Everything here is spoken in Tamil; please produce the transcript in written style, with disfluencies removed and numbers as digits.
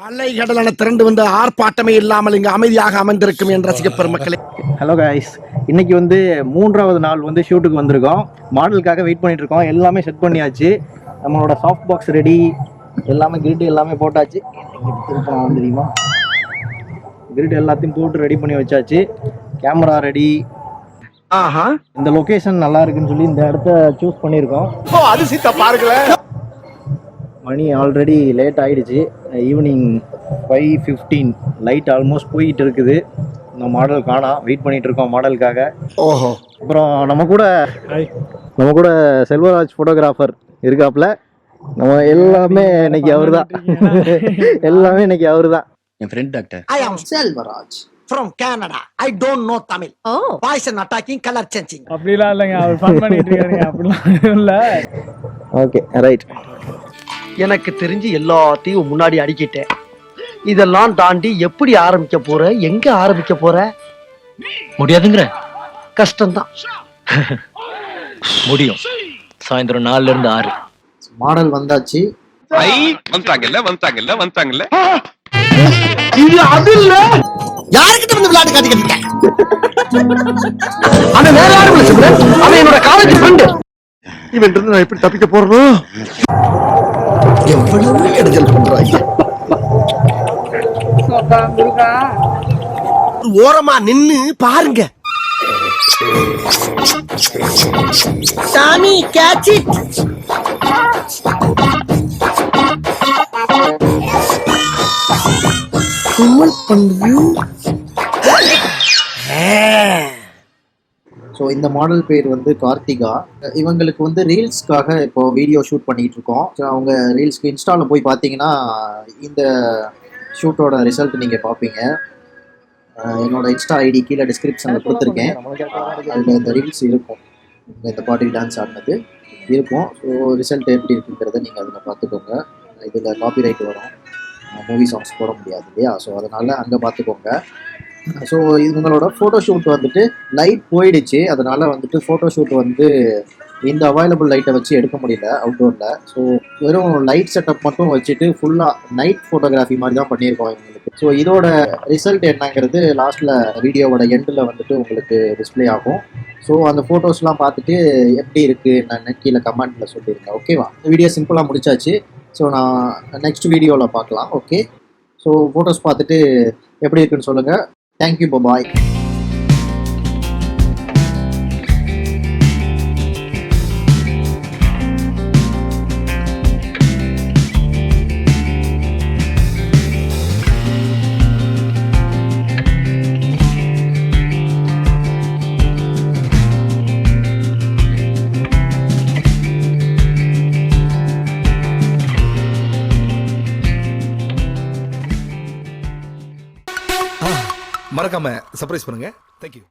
அலைகடலான திரண்டு வந்து ஆர்ப்பாட்டமே இல்லாமல் இங்கு அமைதியாக அமர்ந்திருக்கும் என் ரசிக பெருமக்களே. ஹலோ காய்ஸ், இன்னைக்கு வந்து 3வது நாள் வந்து ஷூட்டுக்கு வந்திருக்கோம். மாடலுக்காக வெயிட் பண்ணிட்டு இருக்கோம். எல்லாமே செட் பண்ணியாச்சு. நம்மளோட சாஃப்ட் பாக்ஸ் ரெடி, எல்லாமே கிரிட் எல்லாமே போட்டாச்சு. திருப்பம் தெரியுமா, கிரிட் எல்லாத்தையும் போட்டு ரெடி பண்ணி வச்சாச்சு. Camera ready. இந்த லொகேஷன் நல்லா இருக்குன்னு சொல்லி இந்த இடத்த சூஸ் பண்ணியிருக்கோம். அது சீத்தா பாருங்களேன். மணி ஆல்ரெடி லேட் ஆகிடுச்சு. ஈவினிங் 5:15. லைட் ஆல்மோஸ்ட் போயிட்டு இருக்குது. இந்த மாடல் காணோம். வெயிட் பண்ணிட்டு இருக்கோம் மாடலுக்காக. ஓஹோ. அப்புறம் நம்ம கூட செல்வராஜ் ஃபோட்டோகிராஃபர் இருக்காப்புல. நம்ம எல்லாமே இன்னைக்கு அவரு தான். எல்லாமே இன்னைக்கு அவரு தான். என் friend doctor. I am Selvaraj from Canada. I don't know Tamil. Poison attacking, color changing. அப்படிலாம் இல்லைங்க, அவர் ஃபன் பண்ணிட்டு இருக்காருங்க. அப்படிலாம் இல்ல. Okay, right. எனக்கு தெரிஞ்சு எல்லாத்தையும் முன்னாடி அடிக்கிட்டேன். இதெல்லாம் தாண்டி எப்படி ஆரம்பிக்க போற, எங்க ஆரம்பிக்க போற? முடியாதுங்கிற? கஷ்டம்தான். முடியும். சாயந்தரம் 4 to 6. மாடல் வந்தாச்சு. வந்துட்டாங்கல்ல. இது அது இல்ல. யாருக்கிட்ட வந்து விளையாட்டு காட்டிக்கிட்டு அவன் வேற யாரும் இல்ல சிம்ரன். அவன் என்னோட காலேஜ் ஃப்ரெண்ட். இவன் இருந்து நான் எப்படி தப்பிக்க போறோம்? எவ்வளவு இடைஞ்சல் பண்றாங்க. ஓரமா நின்னு பாருங்க. சாமி கேட்ச் இட். குமல் பண்ணு. ஸோ இந்த மாடல் பேர் வந்து கார்த்திகா. இவங்களுக்கு வந்து ரீல்ஸ்க்காக இப்போ வீடியோ ஷூட் பண்ணிட்டு இருக்கோம். ஸோ அவங்க ரீல்ஸ்க்கு இன்ஸ்டாவில் போய் பார்த்தீங்கன்னா இந்த ஷூட்டோட ரிசல்ட் நீங்கள் பார்ப்பீங்க. என்னோட இன்ஸ்டா ஐடி கீழே டிஸ்கிரிப்ஷனில் கொடுத்துருக்கேன். அதில் இந்த ரீல்ஸ் இருக்கும். இந்த பாட்டி டான்ஸ் ஆடினது இருக்கும். ஸோ ரிசல்ட் எப்படி இருக்குங்கிறத நீங்கள் அதில் பார்த்துக்கோங்க. இதில் காப்பிரைட் வரும், மூவி சாங்ஸ் போட முடியாது இல்லையா? ஸோ அதனால் அங்கே பார்த்துக்கோங்க. ஸோ இவங்களோட ஃபோட்டோஷூட் வந்துட்டு லைட் போயிடுச்சு. அதனால் வந்துட்டு ஃபோட்டோஷூட் வந்து இந்த அவைலபிள் லைட்டை வச்சு எடுக்க முடியல அவுட்டோரில். ஸோ வெறும் லைட் செட்டப் மட்டும் வச்சுட்டு ஃபுல்லாக நைட் ஃபோட்டோகிராஃபி மாதிரி தான் பண்ணியிருக்கோம் இவங்களுக்கு. ஸோ இதோட ரிசல்ட் என்னங்கிறது லாஸ்ட்டில் வீடியோவோட எண்டில் வந்துட்டு உங்களுக்கு டிஸ்பிளே ஆகும். ஸோ அந்த ஃபோட்டோஸ்லாம் பார்த்துட்டு எப்படி இருக்குது என்னன்னு கீழே கமெண்ட்டில் சொல்லிடுங்க. ஓகேவா? வீடியோ சிம்பிளாக முடிச்சாச்சு. ஸோ நான் நெக்ஸ்ட் வீடியோவில் பார்க்கலாம். ஓகே, ஸோ ஃபோட்டோஸ் பார்த்துட்டு எப்படி இருக்குன்னு சொல்லுங்கள். தேங்க்யூ, பாய். மறக்காம சர்ப்ரைஸ் பண்ணுங்க. தேங்க்யூ.